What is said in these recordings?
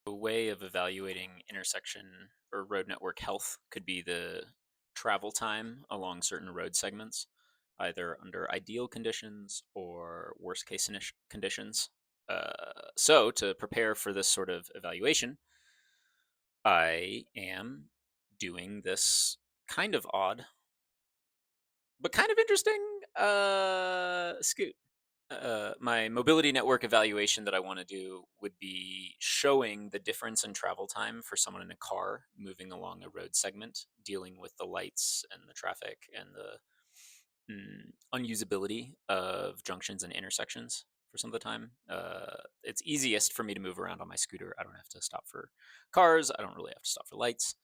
A way of evaluating intersection or road network health could be the travel time along certain road segments, either under ideal conditions or worst case conditions. So, to prepare for this sort of evaluation, I am doing this kind of odd, but kind of interesting scoot. My mobility network evaluation that I want to do would be showing the difference in travel time for someone in a car moving along a road segment, dealing with the lights and the traffic and the unusability of junctions and intersections for some of the time. It's easiest for me to move around on my scooter. I don't have to stop for cars. I don't really have to stop for lights.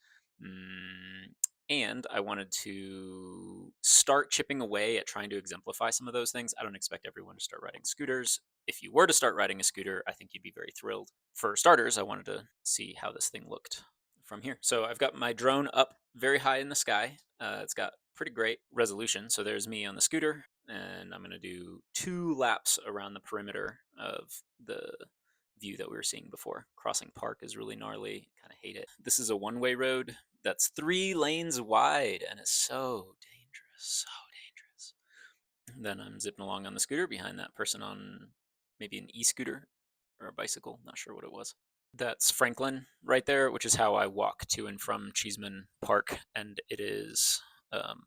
Mm, and I wanted to start chipping away at trying to exemplify some of those things. I don't expect everyone to start riding scooters. If you were to start riding a scooter, I think you'd be very thrilled. For starters, I wanted to see how this thing looked from here. So I've got my drone up very high in the sky. It's got pretty great resolution. So there's me on the scooter, and I'm going to do 2 laps around the perimeter of the view that we were seeing before. Crossing Park is really gnarly. Kind of hate it. This is a one-way road that's 3 lanes wide, and it's so dangerous. So dangerous. Then I'm zipping along on the scooter behind that person on maybe an e-scooter or a bicycle. Not sure what it was. That's Franklin right there, which is how I walk to and from Cheeseman Park, and it is um,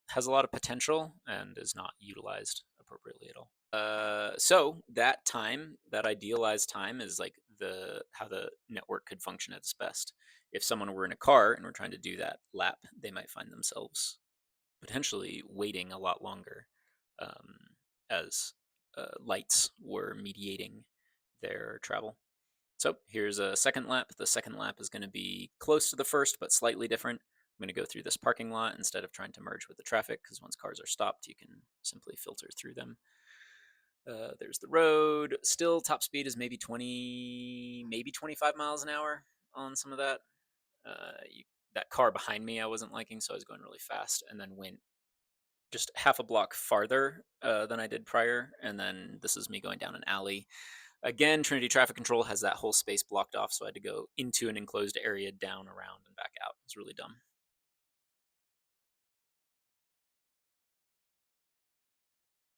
has a lot of potential and is not utilized appropriately at all. So that time, that idealized time, is like the how the network could function at its best. If someone were in a car and were trying to do that lap, they might find themselves potentially waiting a lot longer, um, as lights were mediating their travel. So here's a second lap. The second lap is going to be close to the first, but slightly different. I'm going to go through this parking lot instead of trying to merge with the traffic, because once cars are stopped, you can simply filter through them. There's the road. Still, top speed is maybe 20, maybe 25 miles an hour on some of that. That car behind me I wasn't liking, so I was going really fast, and then went just half a block farther than I did prior. And then this is me going down an alley. Again, Trinity Traffic Control has that whole space blocked off, so I had to go into an enclosed area, down, around, and back out. It's really dumb.